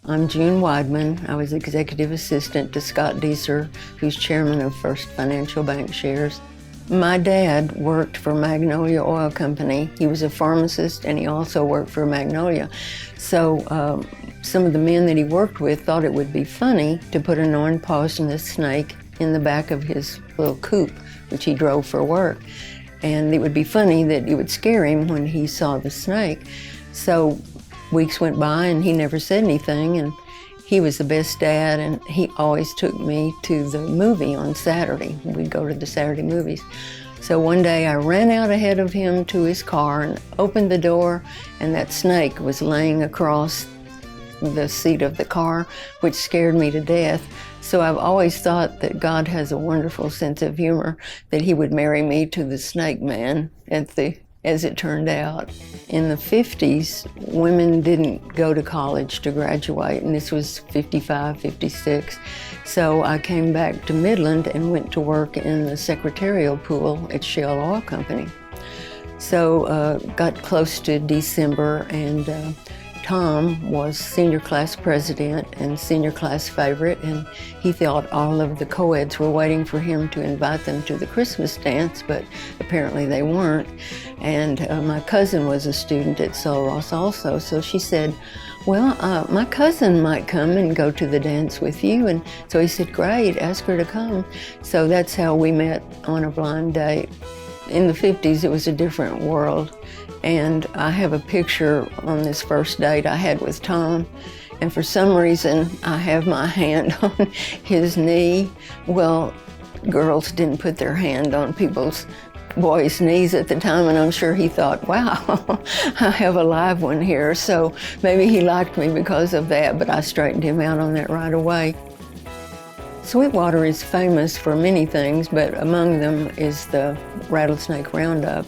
I'm June Wideman. I was executive assistant to Scott Deeser, who's chairman of First Financial Bank Shares. My dad worked for Magnolia Oil Company. He was a pharmacist and he also worked for Magnolia. So some of the men that he worked with thought it would be funny to put a non-poisonous snake in the back of his little coupe, which he drove for work. And it would be funny that it would scare him when he saw the snake. So weeks went by and he never said anything, and he was the best dad, and he always took me to the movie on Saturday. We'd go to the Saturday movies. So one day I ran out ahead of him to his car and opened the door, and that snake was laying across the seat of the car, which scared me to death. So I've always thought that God has a wonderful sense of humor, that he would marry me to the snake man as it turned out. In the 50s, women didn't go to college to graduate, and this was 55, 56. So I came back to Midland and went to work in the secretarial pool at Shell Oil Company. So got close to December, and Tom was senior class president and senior class favorite, and he thought all of the co-eds were waiting for him to invite them to the Christmas dance, but apparently they weren't. And my cousin was a student at Sul Ross also, so she said, well, my cousin might come and go to the dance with you. And so he said, great, ask her to come. So that's how we met on a blind date. In the 50s, it was a different world. And I have a picture on this first date I had with Tom, and for some reason I have my hand on his knee. Well, girls didn't put their hand on boys' knees at the time, and I'm sure he thought, wow, I have a live one here. So maybe he liked me because of that, but I straightened him out on that right away. Sweetwater is famous for many things, but among them is the rattlesnake roundup.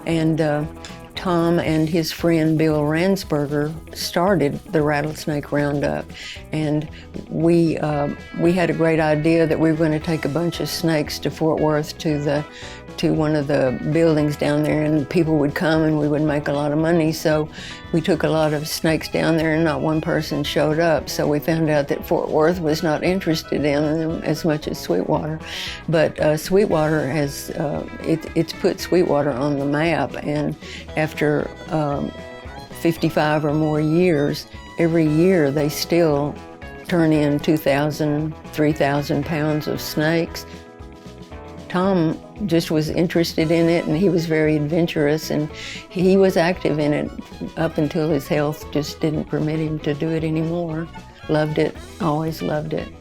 And Tom and his friend Bill Ransberger started the rattlesnake roundup, and we had a great idea that we were going to take a bunch of snakes to Fort Worth to one of the buildings down there, and people would come and we would make a lot of money. So we took a lot of snakes down there and not one person showed up. So we found out that Fort Worth was not interested in them as much as Sweetwater. But Sweetwater has, it's put Sweetwater on the map, and after 55 or more years, every year they still turn in 2,000, 3,000 pounds of snakes. Tom just was interested in it, and he was very adventurous, and he was active in it up until his health just didn't permit him to do it anymore. Loved it, always loved it.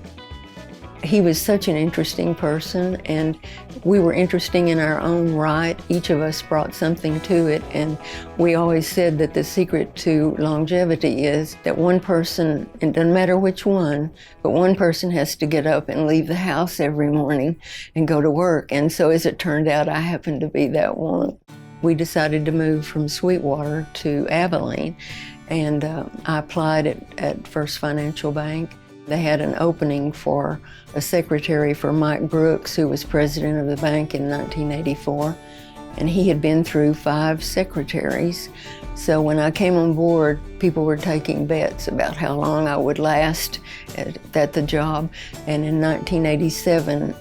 He was such an interesting person, and we were interesting in our own right. Each of us brought something to it, and we always said that the secret to longevity is that one person, it doesn't matter which one, but one person has to get up and leave the house every morning and go to work. And so as it turned out, I happened to be that one. We decided to move from Sweetwater to Abilene, and I applied at First Financial Bank. They had an opening for a secretary for Mike Brooks, who was president of the bank in 1984. And he had been through 5 secretaries. So when I came on board, people were taking bets about how long I would last at the job. And in 1987,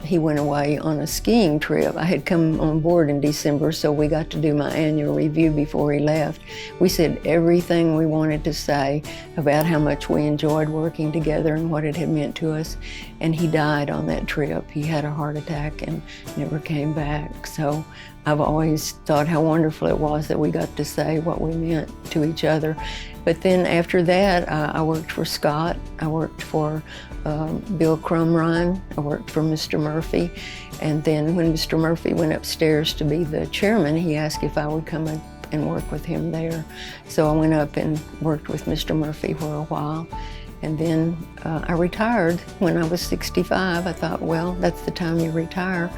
he went away on a skiing trip. I had come on board in December, so we got to do my annual review before he left. We said everything we wanted to say about how much we enjoyed working together and what it had meant to us. And he died on that trip. He had a heart attack and never came back. So I've always thought how wonderful it was that we got to say what we meant to each other. But then after that, I worked for Scott. I worked for Bill Crumrine. I worked for Mr. Murphy. And then when Mr. Murphy went upstairs to be the chairman, he asked if I would come and work with him there. So I went up and worked with Mr. Murphy for a while. And then I retired when I was 65. I thought, well, that's the time you retire.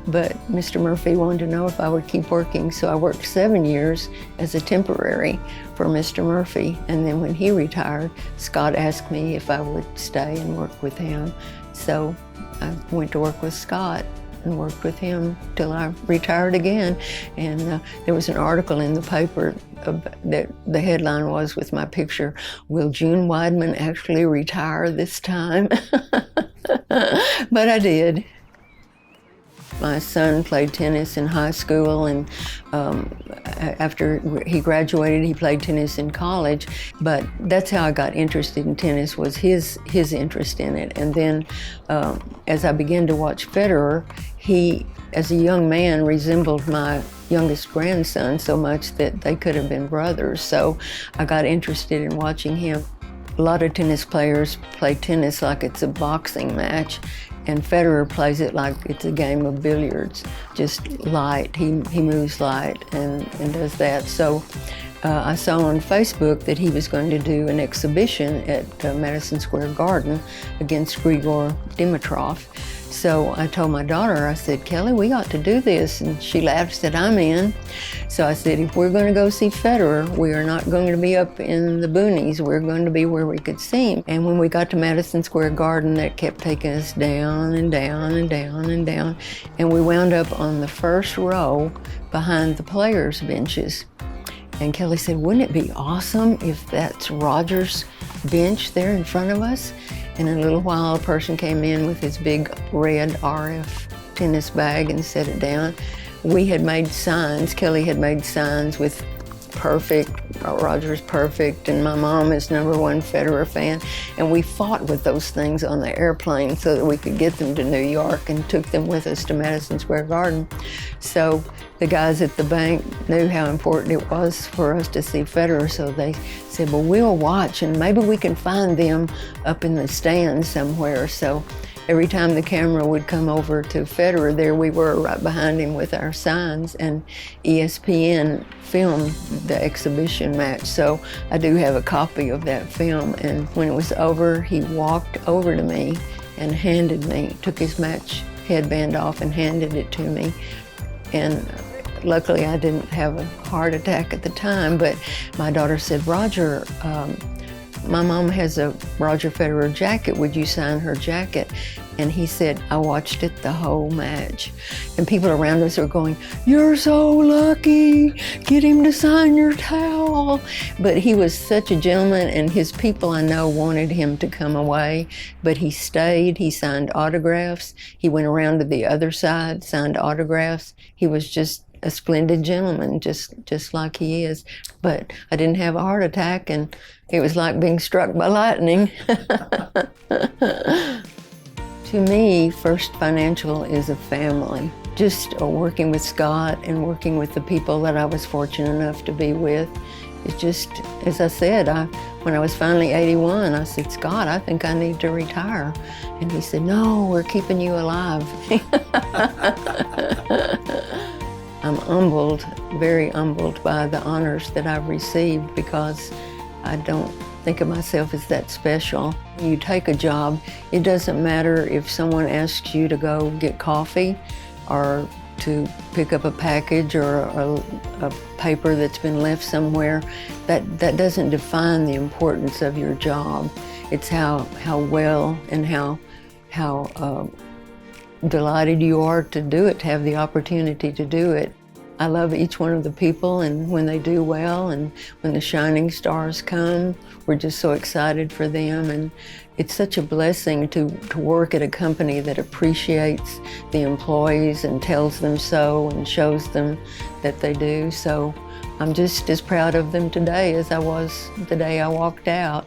But Mr. Murphy wanted to know if I would keep working, so I worked 7 years as a temporary for Mr. Murphy. And then when he retired, Scott asked me if I would stay and work with him. So I went to work with Scott and worked with him till I retired again. And there was an article in the paper that the headline was with my picture, "Will June Wideman actually retire this time?" But I did. My son played tennis in high school, and after he graduated, he played tennis in college. But that's how I got interested in tennis, was his interest in it. And then as I began to watch Federer, he, as a young man, resembled my youngest grandson so much that they could have been brothers. So I got interested in watching him. A lot of tennis players play tennis like it's a boxing match, and Federer plays it like it's a game of billiards, just light. He moves light and does that. So I saw on Facebook that he was going to do an exhibition at Madison Square Garden against Grigor Dimitrov. So I told my daughter, I said, "Kelly, we ought to do this." And she laughed, said, "I'm in." So I said, "If we're going to go see Federer, we are not going to be up in the boonies. We're going to be where we could see him." And when we got to Madison Square Garden, that kept taking us down and down and down and down. And we wound up on the first row behind the players' benches. And Kelly said, "Wouldn't it be awesome if that's Roger's bench there in front of us?" And in a little while, a person came in with his big red RF tennis bag and set it down. We had made signs, Kelly had made signs with perfect, Roger's perfect, and my mom is #1 Federer fan. And we fought with those things on the airplane so that we could get them to New York, and took them with us to Madison Square Garden. So the guys at the bank knew how important it was for us to see Federer, so they said, "Well, we'll watch, and maybe we can find them up in the stands somewhere." So every time the camera would come over to Federer, there we were right behind him with our signs, and ESPN filmed the exhibition match. So I do have a copy of that film, and when it was over, he walked over to me and took his match headband off and handed it to me. And luckily I didn't have a heart attack at the time, but my daughter said, "Roger, my mom has a Roger Federer jacket. Would you sign her jacket?" And he said, "I watched it the whole match." And people around us are going, "You're so lucky. Get him to sign your towel." But he was such a gentleman, and his people, I know, wanted him to come away, but he stayed. He signed autographs. He went around to the other side, signed autographs. He was just a splendid gentleman, just like he is. But I didn't have a heart attack, and it was like being struck by lightning. To me, First Financial is a family. Just working with Scott and working with the people that I was fortunate enough to be with. It's just, as I said, when I was finally 81, I said, "Scott, I think I need to retire." And he said, "No, we're keeping you alive." I'm humbled, very humbled by the honors that I've received, because I don't think of myself as that special. You take a job, it doesn't matter if someone asks you to go get coffee or to pick up a package or a paper that's been left somewhere. That doesn't define the importance of your job. It's how well and how delighted you are to do it, to have the opportunity to do it. I love each one of the people, and when they do well and when the shining stars come, we're just so excited for them. And it's such a blessing to work at a company that appreciates the employees and tells them so and shows them that they do. So I'm just as proud of them today as I was the day I walked out.